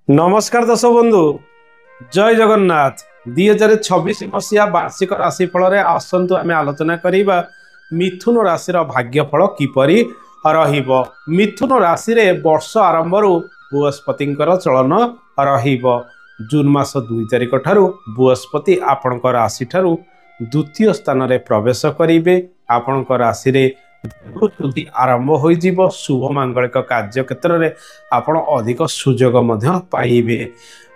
नमस्कार दर्शक बंधु जय जगन्नाथ 2026 मसीहा वार्षिक राशिफल आसतु आम आलोचना करवा मिथुन राशि भाग्यफल किपरि रहिबो। मिथुन राशि रे वर्ष आरंभ बृहस्पति चलन जून मास 2 तारिख ठारू बृहस्पति आपण राशि ठारू द्वितीय स्थान रे प्रवेश करेंगे। आपण राशि रे आरंभ हो शुभ मांगलिक कार्य क्षेत्र में आपण अधिक सुजोग पाइबे।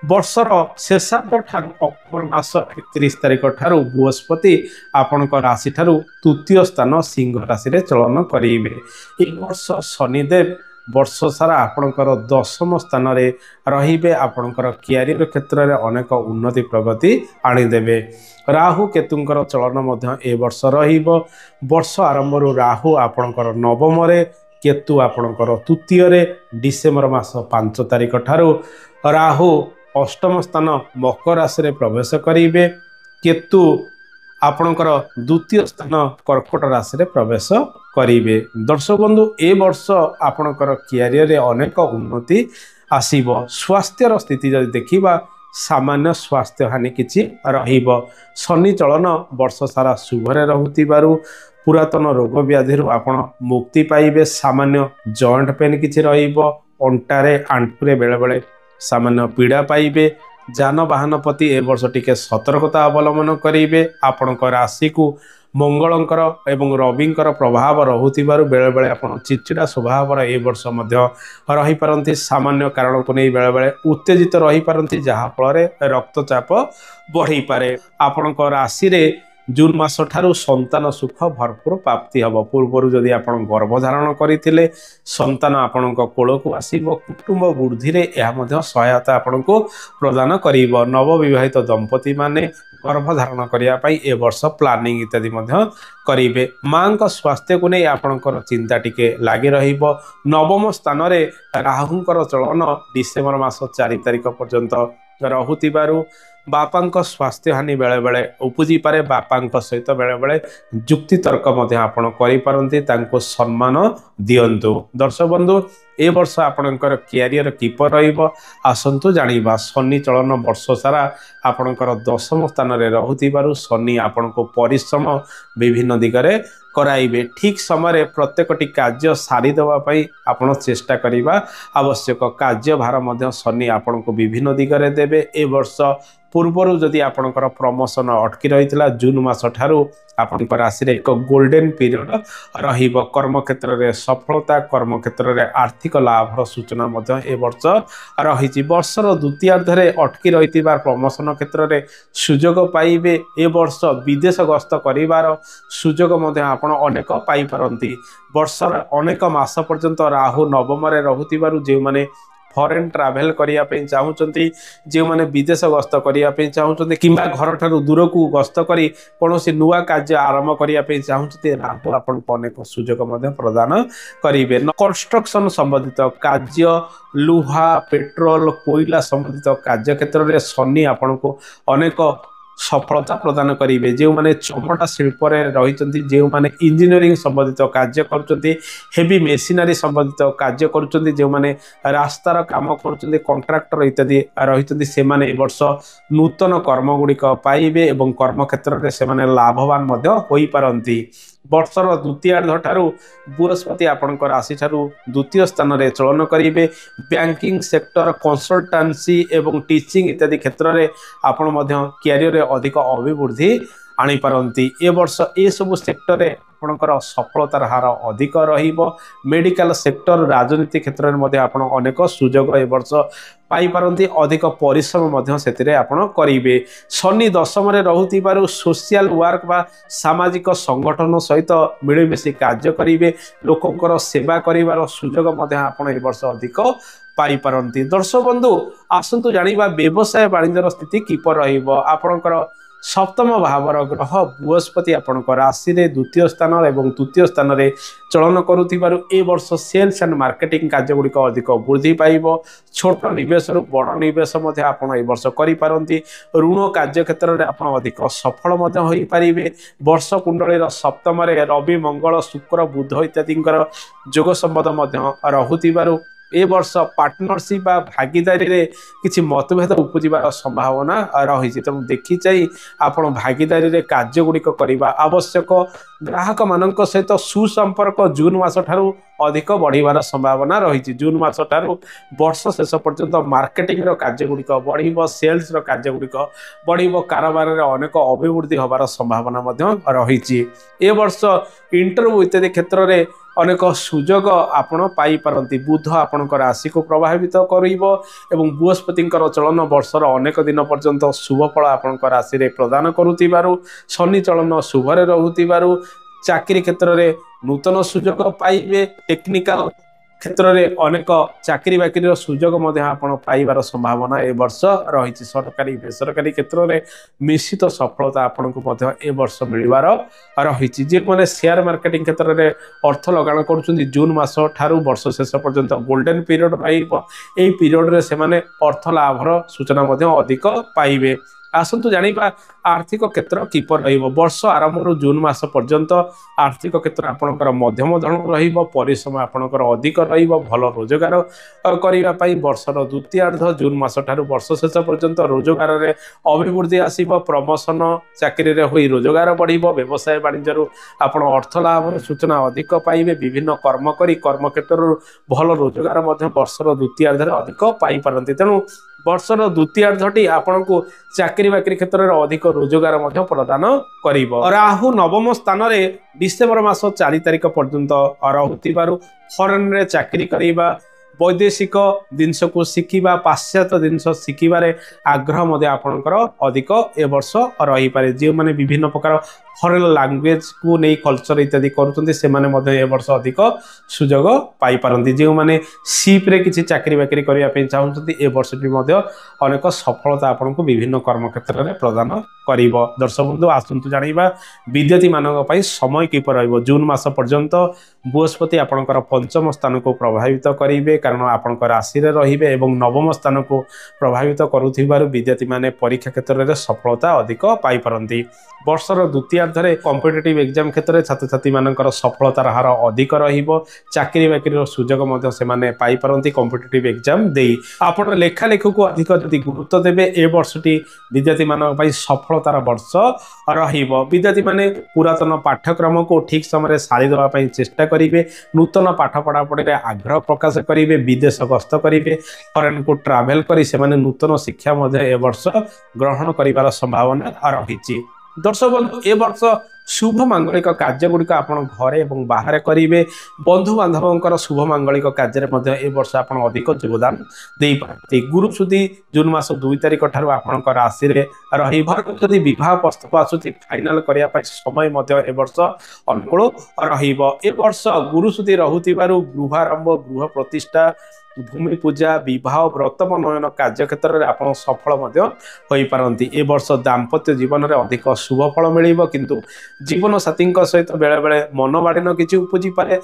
वर्षर शेषार्ध अक्टोबर मास 31 तारिख ठारू बृहस्पति आपण राशि ठारू तृतीय स्थान सिंह राशि रे चलन करेंगे। एक वर्ष शनिदेव वर्ष सारा आपणकर दशम स्थान रे रहिबे। आपणकर क्यारियर क्षेत्र में अनेक उन्नति प्रगति आनीदेवे। राहु केतुंकर चलन मध्य ए वर्ष रहिबो। वर्ष आरंभ राहु आपणकर नवम रे केतु आपणकर तृतीय रे डिसेम्बर मास 5 तारिख ठारू राहु अष्टम स्थान मकर राशि रे प्रवेश करेंगे। केतु आपणकर द्वितीय स्थान कर्कट राशि रे प्रवेश करेंगे। दर्शक बंधु ए वर्ष आपणकर क्यारियर रे अनेक उन्नति आसीबो। स्वास्थ्यर स्थिति जदि देखिबा सामान्य स्वास्थ्य हानि किछि रहिबो। शनि चलन वर्ष सारा शुभरे रहुतिबारु पुरातन रोग व्याधि आपण मुक्ति पाइबे। सामान्य जॉइंट पेन किछि रहिबो। अंटारे आंटुरे बेले बेले सामान्य पीड़ा पाइबे। जानवाहन प्रति ए वर्ष टिके सतर्कता अवलंबन करेंगे। आपण राशि को मंगलंकर एवं रविंकर प्रभाव रहुतिबारु बेले बेले आपण चिड़चिड़ा स्वभाव ए वर्ष मध्य रही पारंती। सामान्य कारण को नहीं बेले बेले उत्तेजित रही पारंती जहाँ फल रक्तचाप बढ़ी पारे। आपण राशि रे जून मास ठारू संतान सुख भरपूर प्राप्ति हम। पूर्वर जदि आपण गर्भधारण करते संतान आपण कोल को आसब। कुटुंब वृद्धि रे यह मध्य सहायता आपण को प्रदान करिवो। नवविवाहित दंपति माने गर्भधारण करने ए वर्ष प्लानिंग इत्यादि करेंगे। माँ का स्वास्थ्य को नहीं आपणकर चिंता टिके लगी रहिबो। नवम स्थान रे राहुंकर चलन डिसेम्बर मास 4 तारिख पर्यंत रहुतिबारु बापा स्वास्थ्य हानि बेले बेले उपजी पारे। बापा सहित बेले बेले जुक्ति तर्क आपण करि सम्मान दियंतु। दर्शक बंधु ए वर्ष आपणकर क्यारियर किपर रहिबो आसंतु जानिबा। शनि चलन वर्ष सारा आपणकर दशम स्थान रे रहुतिबारु शनि आपणको परिश्रम विभिन्न दिगरे कराइबे। ठीक समय प्रत्येकटी कार्य सारी देवा पई आपण चेष्टा करिबा आवश्यक। कार्य भार मध्य शनि आपणको विभिन्न दिगरे देबे। ए वर्ष पूर्वर जदि आपणकर प्रमोशन अटकी रही जून मास ठारू आपण राशि रे एक गोल्डन पीरियड रहिबो। कर्म क्षेत्र में सफलता, कर्म क्षेत्र में आर्थिक लाभर सूचना मध्य ए वर्ष रही। वर्षर द्वितीयार्ध रे अटकी रही प्रमोशन क्षेत्र में सुजोग पाइबे। ए वर्ष विदेश गस्त करिवार सुजोग मध्य आपण अनेक पाई पारंती। वर्षर अनेक मास पर्यंत राहु नवम रे रहुतिबारु जे माने फॉरेन ट्रैवल करिया पे चाहूचंती, जे माने विदेश गस्त करिया पे चाहूचंती किंबा घर ठारू दूर को गस्त करी कोनोसी नुवा कार्य आरंभ करिया पे चाहूचंती राहु आपण अनेक सुजोग मध्य प्रदान करिवे। कंस्ट्रक्शन संबंधित कार्य, लुहा, पेट्रोल, कोयला संबंधित कार्य क्षेत्र में शनि आपण को अनेक सफलता प्रदान करेंगे। जो माने चमड़ा शिल्प रही, जो माने इंजीनियरिंग संबंधित कार्य करुँचे, हेवी मेसिनरी संबंधित कार्य करुँचे, जो माने रास्तार काम करुँचे, कंट्राक्टर इत्यादि रही से माने वर्ष नूतन कर्म गुड़िक पाइबे एवं कर्म क्षेत्र में से माने लाभवान हो पारंती। वर्षर द्वितीयार्ध ठारू बृहस्पति आपण राशि ठारू द्वितीय स्थान रे चलन करेंगे। बैंकिंग सेक्टर, कंसल्टेंसी एवं टीचिंग इत्यादि क्षेत्र में आपण मध्य क्यारियर रे अधिक अभिवृद्धि आनी पारंती। ए वर्ष ए सब सेक्टर रे आपणकर सफलतार हार अधिक रहिबो। मेडिकल सेक्टर, राजनीति क्षेत्र में मध्य आपण अनेक सुजोग ए वर्ष पाई पारंती। अधिक परिश्रम मध्य सेतिरे आपण करिवे। शनि दशम रे रहुतिबारु सोशल वर्क बा सामाजिक संगठन सहित मिलमिशि कार्य करिवे। लोकंकर सेवा करिवार सुजोग मध्य आपण ए वर्ष अधिक पाई पारंती। दर्शक बंधु आसंतु जानिबा व्यवसाय वाणिज्यर स्थिति किपर रहिबो। आपणकर सप्तम भावर ग्रह बृहस्पति आपण राशि रे द्वितीय स्थान एवं तृतीय स्थान रे चलन करुथिबारु ए वर्ष सेल्स एंड मार्केटिंग कार्य गुड़िक अधिक वृद्धि पाइबो। छोट निवेश रु बड़ निवेश मध्य आपण ए वर्ष करि पारंती। ऋण कार्य क्षेत्र में आपण अधिक सफल मध्य होई पारिबे। वर्ष कुंडलीर सप्तम रे रवि, मंगल, शुक्र, बुध इत्यादिंकर जोग संबंध मध्य रहुथिबारु ए वर्ष पार्टनरशिप बा भागीदारी रे किछि मतभेद उपजिबार संभावना रही। तेणु देखि चाहिए आपण भागीदारी रे कार्य गुड़िक करबा आवश्यक। ग्राहक मानक सहित सुसंपर्क जून मास ठारू अधिक बढ़िबार संभावना रही। जून मास ठारू वर्ष शेष पर्यंत मार्केटिंग रो कार्य गुड़िक बढ़िबो, सेल्स रो कार्य गुड़िक बढ़िबो, कारोबार रे अनेक अभिवृद्धि होबार संभावना मध्य रही। ए वर्ष इंटरव्यू इत्यादि क्षेत्र में अनेक सुजोग आपण पाई पारंती। बुध आपणकर राशि को प्रभावित करिवो एवं बृहस्पति चलन वर्षर अनेक दिन पर्यंत शुभ फल आपणकर राशि रे प्रदान करुतिबारु, शनि चलन शुभरे रहुतिबारु चाकरी क्षेत्र में नूतन सुजोग पाइबे। टेक्निकल क्षेत्र में अनेक चाकरी बाकरी सुजोग पाइबार संभावना ए वर्ष रही। सरकारी बेसरकारी क्षेत्र में मिश्रित सफलता आपन को ए वर्ष मिलबार रही। जे मैंने शेयर मार्केटिंग क्षेत्र में अर्थ लगाण कर जून मास ठारू वर्ष शेष पर्यंत गोल्डन पीरियड पीरियड से अर्थ लाभर सूचना अधिक पाइबे। आसतु जानिबा आर्थिक क्षेत्र किपर रहिबो। वर्ष आरंभ जून मास पर्यंत आर्थिक क्षेत्र आपणकर मध्यम धरण रहिबो, परिश्रम आपणकर अधिक रहिबो, भल रोजगार करिबा पई वर्षर द्वितीयार्ध जून मास ठारू वर्ष शेष पर्यंत रोजगार रे अभिवृद्धि आसीबो। प्रमोशन चाकरी रे होई रोजगार बढ़िबो। व्यवसाय वाणिज्य रु आपण अर्थ लाभर सूचना अधिक पाइबे। विभिन्न कर्म करी कर्म क्षेत्र भल रोजगार मध्य वर्षर द्वितीयार्ध रे अधिक पाई पारंती। तेणु वर्षर द्वितीयार्धटी आपन को चाकरी बाकरी क्षेत्र में अधिक रोजगार प्रदान करिवो। राहु नवम स्थान रे डिसेम्बर मास 4 तारिख पर्यंत रहुतिबारु फॉरेन रे चाकरी करिबा, वैदेशिक जिनस को शिखिबा, पाश्चात्य जिनस शिखिबारे आग्रह मध्य आपनकर अधिक ए वर्ष रही पारे। जे माने विभिन्न प्रकार फॉरेन लैंग्वेज को नहीं कल्चर इत्यादि करूछन्ती से माने मध्य ए वर्ष अधिक सुजोग पाई पारंती। जे माने शिप रे किछि चाकरी बाकरी करिया पे चाहुछन्ती ए वर्षटी मध्य अनेक सफलता आपन को विभिन्न कर्म क्षेत्र में प्रदान करिवो। दर्शक बंधु आसंतु जानिबा विद्यार्थी मानक पई समय किपर रहइबो। जून मास पर्यंत बृहस्पति आपनकर पंचम स्थान को प्रभावित करिवे, कारण आपनकर राशि रे रहिबे एवं नवम स्थान को प्रभावित करुथिबारु विद्यार्थी माने परीक्षा क्षेत्र में सफलता अधिक पाई पारंती। वर्षर द्वितीयार्ध रे कॉम्पिटिटिव एग्जाम क्षेत्र में छात्र छात्री मानकर सफलतार हार अधिक रहिबो। चाकरी बाकरी सुजोग मध्य से माने पाई पारंती कॉम्पिटिटिव एग्जाम देई। आपण लेखा लेख को अधिक जदि गुरुत्व देबे ए वर्षटी विद्यार्थी मानक पई सफलतार वर्ष रहिबो। विद्यार्थी माने पुरातन पाठ्यक्रम को ठीक समय सारी देबा पई चेष्टा करिवे। नूतन पाठ पढ़ा पढ़ी रे आग्रह प्रकाश करिवे। विदेश गस्त करिवे। फॉरेन को ट्रैवल करी से माने नूतन शिक्षा मध्य ए वर्ष ग्रहण करिवार संभावना रहिछि। दर्शक बंधु ए वर्ष शुभ मांगलिक कार्य गुड़िक आपण घरे एवं बाहर करेंगे। बंधु बांधवों शुभ मांगलिक कार्य में ए वर्ष आप अधिक योगदान दे पारते। गुरु सुधी जून मास 2 तारिख ठारू आपण राशि रे रही विवाह प्रस्ताव आसुची फाइनाल करने समय ए वर्ष अनुकूल रहिबो। ए वर्ष गुरु सुधी रहुतिबारु गृहारंभ, गृह प्रतिष्ठा, भूमि पूजा, विवाह, व्रत मनयन कार्य क्षेत्र में आप सफल हो पारती। ए वर्ष दाम्पत्य जीवन में अधिक शुभ फल मिल, किंतु जीवन साथी सहित बेले बेले मन बाड़ीन किसी उपजी पारे।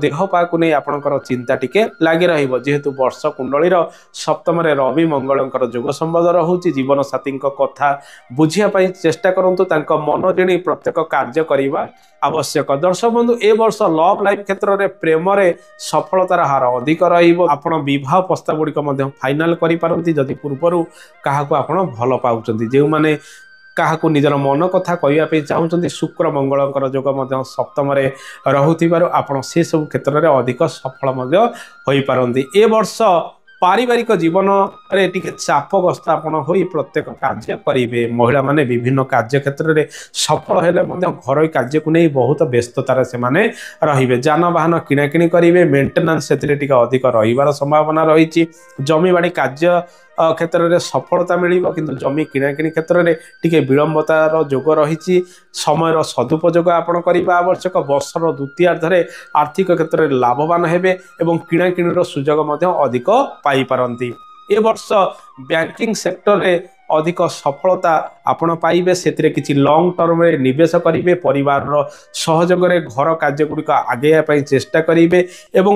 देह पा को नहीं आपणकर चिंता टिके लगी रहिबो। जेहेतु वर्ष कुंडलीर सप्तम रवि मंगल जोग संबंध रहुची। जीवन साथी कथा बुझिया चेष्टा करंतु, तांका मन जिणी प्रत्येक कार्य करने आवश्यक। दर्शक बंधु ए वर्ष लव लाइफ क्षेत्र में प्रेम रे सफलतार हार अधिक रहिबो। आपण विवाह प्रस्ताव गुड़िक फाइनाल करि पारंती जदि पूर्वरु काहाको आपण भल पाउचंती। जे माने काहाको निजर मन कथा कहया पे चाहुचंती, शुक्र मंगलकर जोग सप्तम रहुथिबारु आपण से सब क्षेत्र में अधिक सफल होई पारंती। ए वर्ष पारिवारिक जीवन रे टिके चापग्रस्त आपण होई प्रत्येक कार्य करिवे। महिला माने विभिन्न कार्य क्षेत्र में सफल हेले मध्य घर कार्य को नहीं बहुत व्यस्ततार से माने रहिबे। जानवाहन किणाकिणी करिवे। मेंटेनेंस से टिके अधिक रहिबार संभावना रही। जमी बाड़ी कार्य क्षेत्र में सफलता मिलिबो, किंतु जमी किणाकिणी क्षेत्र में टिके विलंबतार जोग रही। समय सदुपयोग आपण करबा आवश्यक। वर्षर द्वितीयार्ध रे आर्थिक क्षेत्र में लाभवान हेबे एवं किणाकिणीर सुजोग मध्य अधिक पाई पारंती। ए वर्ष बैंकिंग सेक्टर रे अधिक सफलता ଆପଣ ପାଇବେ। ସେଥିରେ କିଛି ଲଙ୍ଗ ଟର୍ମରେ ନିବେଶ କରିବେ, ପରିବାରର ସହଯୋଗରେ ଘର କାର୍ଯ୍ୟଗୁଡ଼ିକ ଆଗେଇବା ପାଇଁ ଚେଷ୍ଟା କରିବେ ଏବଂ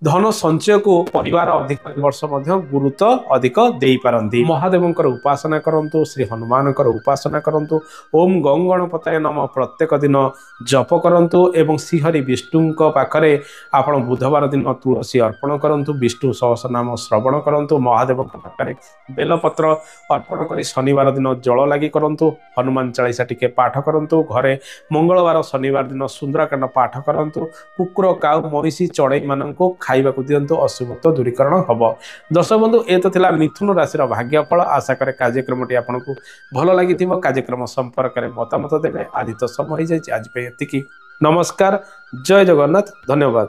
ଧନ ସଞ୍ଚୟକୁ ପରିବାର ଅଧିକ ବର୍ଷ ମଧ୍ୟ ଗୁରୁତ୍ୱ ଅଧିକ ଦେଇପାରନ୍ତି। ମହାଦେବଙ୍କର ଉପାସନା କରନ୍ତୁ, ଶ୍ରୀ ହନୁମାନଙ୍କର ଉପାସନା କରନ୍ତୁ, ଓମ୍ ଗଂ ଗଣପତାୟ ନମ ପ୍ରତ୍ୟେକ ଦିନ ଜପ କରନ୍ତୁ ଏବଂ ଶ୍ରୀହରି ବିଷ୍ଣୁଙ୍କ ପାଖରେ ଆପଣ ବୁଧବାର ଦିନ ତୁଳସୀ ଅର୍ପଣ କରନ୍ତୁ, ବିଷ୍ଣୁ ସହସ୍ରନାମ ଶ୍ରବଣ କରନ୍ତୁ, ମହାଦେବଙ୍କ ପାଖରେ ବେଲପତ୍ର ଅର୍ପଣ କରି ଶନିବାର ଦିନ ଜଳ ଲାଗି କରନ୍ତୁ, ହନୁମାନ ଚାଳିଶା ଟିକେ ପାଠ କରନ୍ତୁ, ଘରେ ମଙ୍ଗଳବାର ଶନିବାର ଦିନ ସୁନ୍ଦରକାଣ୍ଡ ପାଠ କରନ୍ତୁ, କୁକୁର କାଉ ମଇଁଷି ଚଢ଼େଇମାନଙ୍କୁ ଖାଇବାକୁ ଦିଅନ୍ତୁ, ଅଶୁଭତ୍ୱ ଦୂରୀକରଣ ହେବ। ଦର୍ଶକ ବନ୍ଧୁ, ଏ ତ ଥିଲା ମିଥୁନ ରାଶିର ଭାଗ୍ୟଫଳ। ଆଶା କରେ କାର୍ଯ୍ୟକ୍ରମଟି ଆପଣଙ୍କୁ ଭଲ ଲାଗିଥିବ। କାର୍ଯ୍ୟକ୍ରମ ସମ୍ପର୍କରେ ମତାମତ ଦେବେ। ଆଜି ତ ସମୟ ହେଇଯାଇଛି, ଆଜି ପାଇଁ ଏତିକି। ନମସ୍କାର, ଜୟ ଜଗନ୍ନାଥ, ଧନ୍ୟବାଦ।